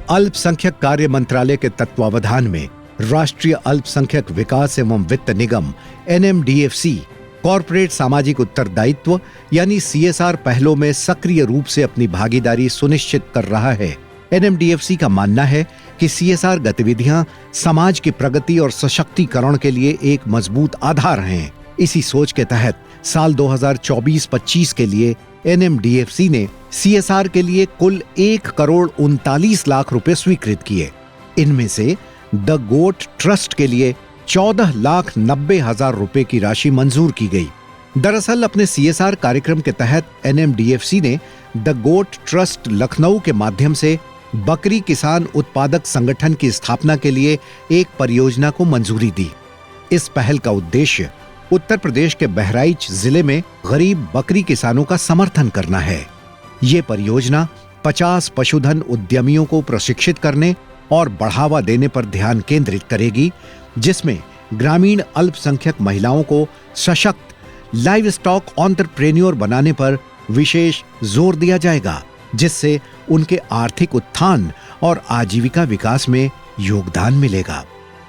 अल्पसंख्यक कार्य मंत्रालय के तत्वावधान में राष्ट्रीय अल्पसंख्यक विकास एवं वित्त निगम NMDFC कॉर्पोरेट सामाजिक उत्तरदायित्व यानी CSR पहलों में सक्रिय रूप से अपनी भागीदारी सुनिश्चित कर रहा है। NMDFC का मानना है कि CSR गतिविधियां समाज की प्रगति और सशक्तिकरण के लिए एक मजबूत आधार हैं। इसी सोच के तहत साल 2024-25 के लिए NMDFC ने CSR के लिए कुल 1,39,00,000 रुपए स्वीकृत किए। इनमें से द गोट ट्रस्ट के लिए 14,90,000 रुपए की राशि मंजूर की गई। दरअसल अपने CSR कार्यक्रम के तहत NMDFC ने द गोट ट्रस्ट लखनऊ के माध्यम से बकरी किसान उत्पादक संगठन की स्थापना के लिए एक परियोजना को मंजूरी दी। इस पहल का उद्देश्य उत्तर प्रदेश के बहराइच जिले में गरीब बकरी किसानों का समर्थन करना है। ये परियोजना 50 पशुधन उद्यमियों को प्रशिक्षित करने और बढ़ावा देने पर ध्यान केंद्रित करेगी, जिसमें ग्रामीण अल्पसंख्यक महिलाओं को सशक्त लाइव स्टॉक एंटरप्रेन्योर बनाने पर विशेष जोर दिया जाएगा, जिससे उनके आर्थिक उत्थान और आजीविका विकास में योगदान मिलेगा।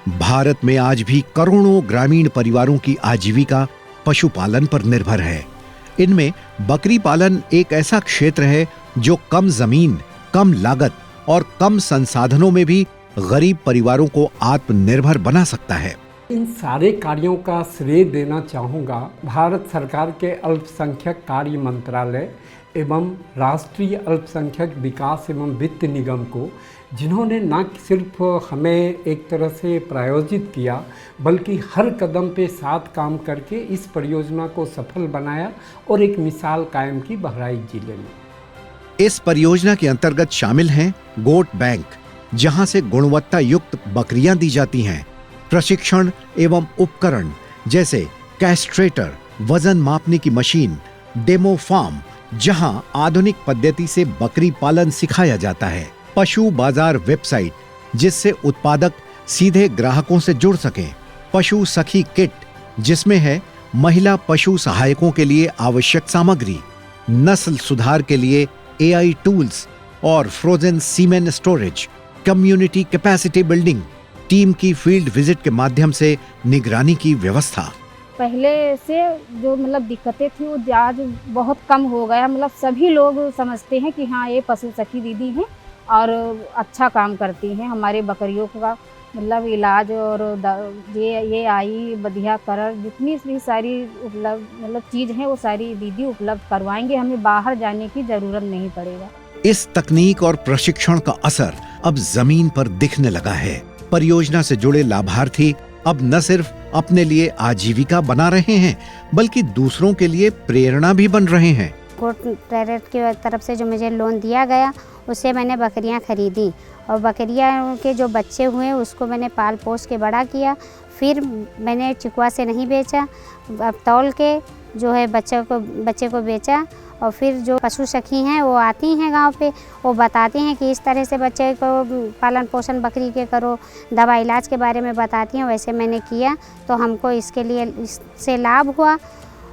भारत में आज भी करोड़ों ग्रामीण परिवारों की आजीविका पशुपालन पर निर्भर है। इनमें बकरी पालन एक ऐसा क्षेत्र है जो कम जमीन, कम लागत और कम संसाधनों में भी गरीब परिवारों को आत्मनिर्भर बना सकता है। इन सारे कार्यों का श्रेय देना चाहूँगा भारत सरकार के अल्पसंख्यक कार्य मंत्रालय एवं राष्ट्रीय अल्पसंख्यक विकास एवं वित्त निगम को, जिन्होंने न सिर्फ हमें एक तरह से प्रायोजित किया बल्कि हर कदम पे साथ काम करके इस परियोजना को सफल बनाया और एक मिसाल कायम की बहराइच जिले में। इस परियोजना के अंतर्गत शामिल हैं गोट बैंक, जहां से गुणवत्ता युक्त बकरियां दी जाती हैं, प्रशिक्षण एवं उपकरण जैसे कैस्ट्रेटर, वजन मापने की मशीन, डेमो फार्म जहां आधुनिक पद्धति से बकरी पालन सिखाया जाता है, पशु बाजार वेबसाइट जिससे उत्पादक सीधे ग्राहकों से जुड़ सकें, पशु सखी किट जिसमें है महिला पशु सहायकों के लिए आवश्यक सामग्री, नस्ल सुधार के लिए AI टूल्स और frozen semen storage, community capacity building, team की फील्ड विजिट के माध्यम से निगरानी की व्यवस्था। पहले से जो दिक्कतें थी वो आज बहुत कम हो गया। सभी लोग समझते हैं कि हाँ ये पशु सखी दीदी हैं और अच्छा काम करती हैं। हमारे बकरियों का इलाज और ये आई बधिया करर जितनी भी सारी उपलब्ध चीज़ हैं वो सारी दीदी उपलब्ध करवाएंगे। हमें बाहर जाने की ज़रूरत नहीं पड़ेगा। इस तकनीक और प्रशिक्षण का असर अब जमीन पर दिखने लगा है। परियोजना से जुड़े लाभार्थी अब न सिर्फ अपने लिए आजीविका बना रहे हैं बल्कि दूसरों के लिए प्रेरणा भी बन रहे हैं। गोट ट्रेड की तरफ से जो मुझे लोन दिया गया उससे मैंने बकरियां खरीदी और बकरियां के जो बच्चे हुए उसको मैंने पाल पोस के बड़ा किया। फिर मैंने चिकुआ से नहीं बेचा, अब तौल के जो है बच्चे को बेचा। और फिर जो पशु सखी हैं वो आती हैं गांव पे, वो बताती हैं कि इस तरह से बच्चे को पालन पोषण बकरी के करो, दवा इलाज के बारे में बताती हैं। वैसे मैंने किया तो हमको इसके लिए इससे लाभ हुआ।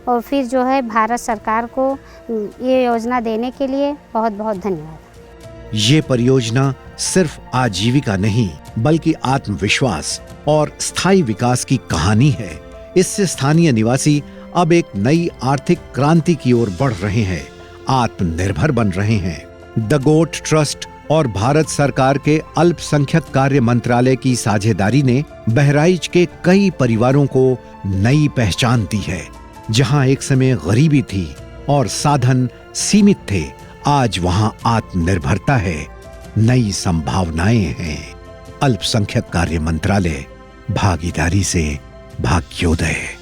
और फिर जो है भारत सरकार को ये योजना देने के लिए बहुत बहुत धन्यवाद। ये परियोजना सिर्फ आजीविका नहीं बल्कि आत्मविश्वास और स्थायी विकास की कहानी है। इससे स्थानीय निवासी अब एक नई आर्थिक क्रांति की ओर बढ़ रहे हैं, आत्मनिर्भर बन रहे हैं। द गोट ट्रस्ट और भारत सरकार के अल्पसंख्यक कार्य मंत्रालय की साझेदारी ने बहराइच के कई परिवारों को नई पहचान दी है। जहां एक समय गरीबी थी और साधन सीमित थे, आज वहां आत्मनिर्भरता है, नई संभावनाएं हैं। अल्पसंख्यक कार्य मंत्रालय, भागीदारी से भाग्योदय।